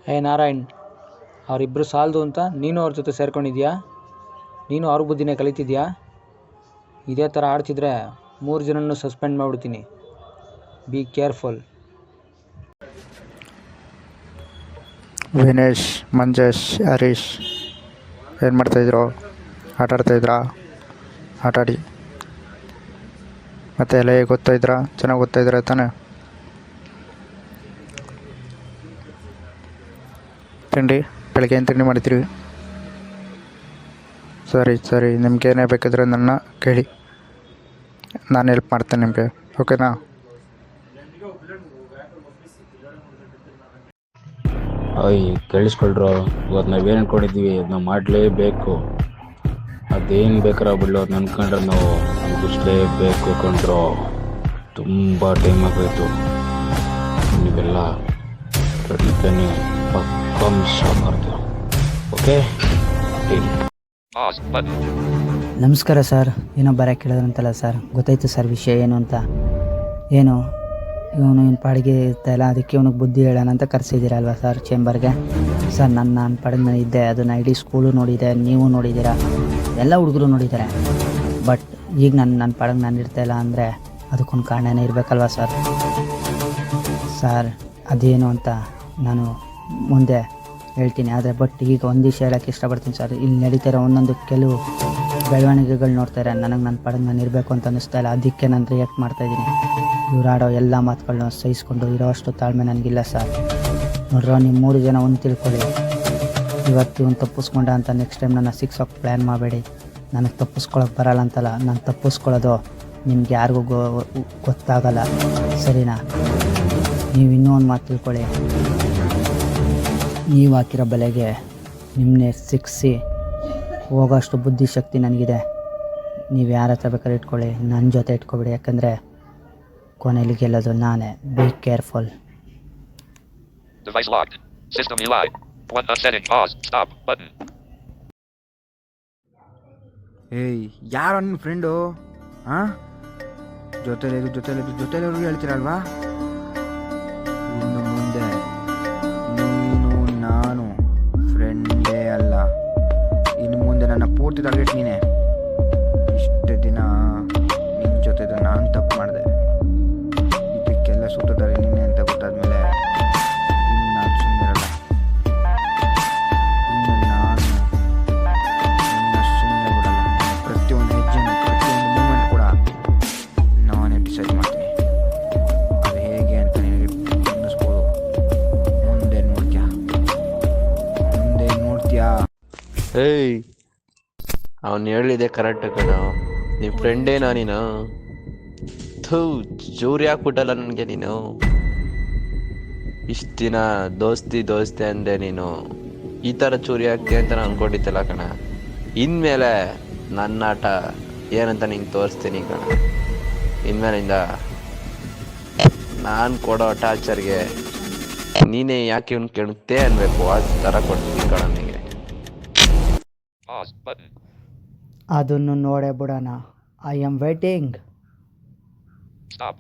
ಹೇ ನಾರಾಯಣ್, ಅವರಿಬ್ಬರು ಸಾಲದು ಅಂತ ನೀನು ಅವ್ರ ಜೊತೆ ಸೇರ್ಕೊಂಡಿದ್ಯಾ? ನೀನು ಅವ್ರ ಬುದ್ಧಿನೇ ಕಲಿತಿದ್ಯಾ? ಇದೇ ಥರ ಆಡ್ತಿದ್ರೆ 3 ಜನನೂ ಸಸ್ಪೆಂಡ್ ಮಾಡಿಬಿಡ್ತೀನಿ. Be careful. ವಿನೇಶ್, ಮಂಜೇಶ್, ಹರೀಶ್ ಏನು ಮಾಡ್ತಾಯಿದ್ರು? ಆಟ ಆಡ್ತಾಯಿದ್ರಾ? ಆಟಾಡಿ. ಮತ್ತೆ ಎಲ್ಲ ಹೇಗೆ ಗೊತ್ತಾಯಿದ್ರಾ? ಚೆನ್ನಾಗಿ ಗೊತ್ತಾಯಿದ್ರ ತಾನೆ? ತಿಂಡಿ ಬೆಳಗ್ಗೆ ಏನು ತಿಂಡಿ ಮಾಡಿದ್ರಿ? ಸರಿ, ನಿಮ್ಗೆ ಏನೇ ಬೇಕಿದ್ರೆ ನನ್ನ ಕೇಳಿ, ನಾನು ಹೆಲ್ಪ್ ಮಾಡ್ತೇನೆ ನಿಮಗೆ, ಓಕೆನಾ? ಅಯ್ಯ ಕೇಳಿಸ್ಕೊಳ್ರು, ಇವತ್ತು ನಾವೇನು ಅಂದ್ಕೊಂಡಿದ್ದೀವಿ ಅದನ್ನ ಮಾಡಲೇಬೇಕು. ಅದೇನು ಬೇಕಾರ ಬಿಡಲು ಅದು ಅಂದ್ಕೊಂಡ್ರೆ ನಾವು ಮುಗಿಸ್ಲೇಬೇಕು ಕಂಡ್ರು. ತುಂಬ ಟೈಮ್ ಆಗೋಯ್ತು. ನೀವೆಲ್ಲ ರೆಡಿ ಪಕ್ಕ ಮಿಸ್ ಆಗಬಾರ್ದು, ಓಕೆ? ನಮಸ್ಕಾರ ಸರ್. ಏನೋ ಬರೋಕ್ಕೆ ಕೇಳಿದ್ರಂತಲ್ಲ ಸರ್, ಗೊತ್ತಾಯ್ತು ಸರ್ ವಿಷಯ ಏನು ಅಂತ. ಏನು ಇವನು ಪಾಡಿಗೆ ಇರ್ತಾಯಿಲ್ಲ, ಅದಕ್ಕೆ ಇವನಿಗೆ ಬುದ್ಧಿ ಹೇಳೋಣ ಅಂತ ಕರೆಸಿದ್ದೀರಲ್ವ ಸರ್ ಚೇಂಬರ್ಗೆ. ಸರ್ ನನ್ನ ಪಾಡಿಗೆ ನಾನು ಇದ್ದೆ, ಅದನ್ನು ಇಡೀ ಸ್ಕೂಲು ನೋಡಿದೆ, ನೀವು ನೋಡಿದ್ದೀರಾ, ಎಲ್ಲ ಹುಡುಗರು ನೋಡಿದ್ದಾರೆ. ಬಟ್ ಈಗ ನನ್ನ ಪಾಡಿಗೆ ನಾನು ಇರ್ತಾಯಿಲ್ಲ ಅಂದರೆ ಅದಕ್ಕೊಂದು ಕಾರಣನೇ ಇರಬೇಕಲ್ವ ಸರ್. ಸರ್ ಅದೇನು ಅಂತ ನಾನು ಮುಂದೆ ಹೇಳ್ತೀನಿ. ಆದರೆ ಬಟ್ ಈಗ ಒಂದು ವಿಷಯ ಹೇಳೋಕ್ಕೆ ಇಷ್ಟಪಡ್ತೀನಿ ಸರ್. ಇಲ್ಲಿ ನಡೀತಿರೋ ಒಂದೊಂದು ಕೆಲವು ಬೆಳವಣಿಗೆಗಳು ನೋಡ್ತಾರೆ, ನನಗೆ ನನ್ನ ಪಾಡಿಗೆ ನಾನು ಇರಬೇಕು ಅಂತ ಅನ್ನಿಸ್ತಾ ಇಲ್ಲ. ಅದಕ್ಕೆ ನಾನು ರಿಯಾಕ್ಟ್ ಮಾಡ್ತಾಯಿದ್ದೀನಿ. ಇವ್ರು ಆಡೋ ಎಲ್ಲ ಮಾತುಗಳನ್ನ ಸಹಿಸ್ಕೊಂಡು ಇರೋಷ್ಟು ತಾಳ್ಮೆ ನನಗಿಲ್ಲ ಸರ್. ನೋಡ್ರೋ, ನೀವು 3 ಜನ ಒಂದು ತಿಳ್ಕೊಳ್ಳಿ. ಇವತ್ತು ಇವನು ತಪ್ಪಿಸ್ಕೊಂಡ ಅಂತ ನೆಕ್ಸ್ಟ್ ಟೈಮ್ ನನ್ನ ಸಿಕ್ಸೋಕ್ಕೆ ಪ್ಲ್ಯಾನ್ ಮಾಡಬೇಡಿ. ನನಗೆ ತಪ್ಪಿಸ್ಕೊಳಕ್ಕೆ ಬರಲ್ಲ ಅಂತಲ್ಲ, ನಾನು ತಪ್ಪಿಸ್ಕೊಳ್ಳೋದು ನಿಮ್ಗೆ ಯಾರಿಗೂ ಗೊತ್ತಾಗಲ್ಲ, ಸರಿನಾ? ನೀವು ಇನ್ನೂ ಒಂದು ಮಾತು ತಿಳ್ಕೊಳ್ಳಿ, ನೀವು ಹಾಕಿರೋ ಬೆಲೆಗೆ ನಿಮ್ಮನ್ನೇ ಸಿಕ್ಕಿಸಿ ಹೋಗೋಷ್ಟು ಬುದ್ಧಿಶಕ್ತಿ ನನಗಿದೆ. ನೀವು ಯಾರ ಹತ್ರ ಬೇಕಾದ್ರೆ ಇಟ್ಕೊಳ್ಳಿ, ನನ್ನ ಜೊತೆ ಇಟ್ಕೊಬೇಡಿ. ಯಾಕಂದರೆ ಕೊನೆಯಲ್ಲಿ ಗೆಲ್ಲೋದು ನಾನೇ. Be careful. Device locked. System UI. Setting. Pause. Stop. Button. ಏಯ್, ಯಾರು ನನ್ನ ಫ್ರೆಂಡು? ಹಾಂ, ಜೊತೆಲಿರೋರು ಹೇಳ್ತೀರಲ್ವಾ? ಇನ್ನು ಮುಂದೆ ನೀನು ನಾನು ಫ್ರೆಂಡೇ ಅಲ್ಲ. ಇನ್ನು ಮುಂದೆ ನನ್ನ ಪೂರ್ತಿ ಟಾರ್ಗೆಟ್ ನೀನೇ. ಇಷ್ಟು ದಿನ ನಿನ್ನ ಜೊತೆ ನಾನು ತಪ್ಪು ಮಾಡಿದೆ, ಇದಕ್ಕೆಲ್ಲ ಸೂತ್ರಧಾರಿ ನೀನೆ ಅಂತ ಗೊತ್ತಾದ್ಮೇಲೆ ಇನ್ನು ನಾನು ಸುಮ್ಮನಿರಲ್ಲ. ಇನ್ನು ನಾನು ನಿನ್ನ ಸುಮ್ಮನೆ ಬಿಡಲ್ಲ. ಪ್ರತಿಯೊಂದು ಹೆಜ್ಜೆನೂ, ಪ್ರತಿಯೊಂದು ಮೂಮೆಂಟ್ ಕೂಡ ನಾನೇ ಡಿಸೈಡ್ ಮಾಡ್ತೀನಿ. ಅದು ಹೇಗೆ ಅಂತ ನಿನಗೆ ಅನ್ನಿಸ್ಬೋದು. ಮುಂದೆ ನೋಡ್ತೀಯಾ? ಏಯ್, ಅವನು ಹೇಳಿದೆ ಕರೆಕ್ಟ್ ಕಣ. ನಿಮ್ಮ ಫ್ರೆಂಡೇನಾ ನೀನು? ಥೂ, ಚೂರಿ ಹಾಕ್ಬಿಟ್ಟಲ್ಲ ನನಗೆ ನೀನು. ಇಷ್ಟು ದಿನ ದೋಸ್ತಿ ಅಂದೆ ನೀನು, ಈ ಥರ ಚೂರಿ ಹಾಕ್ತಿ ಅಂತ ನಾನು ಅಂದ್ಕೊಂಡಿದ್ದಲ್ಲ ಕಣ. ಇನ್ಮೇಲೆ ನನ್ನ ಆಟ ಏನಂತ ನಿಂಗೆ ತೋರಿಸ್ತೀನಿ ಕಣ. ಇನ್ಮೇಲಿಂದ ನಾನು ಕೊಡೋ ಟಾರ್ಚರ್ಗೆ ನೀನೇ ಯಾಕೆ ಇವ್ನು ಕೆಣಕ್ತೆ ಅನ್ಬೇಕು, ಆ ಥರ ಕೊಡ್ತೀನಿ ಕಣ ನಿನಗೆ. ಅದನ್ನು ನೋಡೇ ಬಿಡೋಣ. I am waiting. Stop.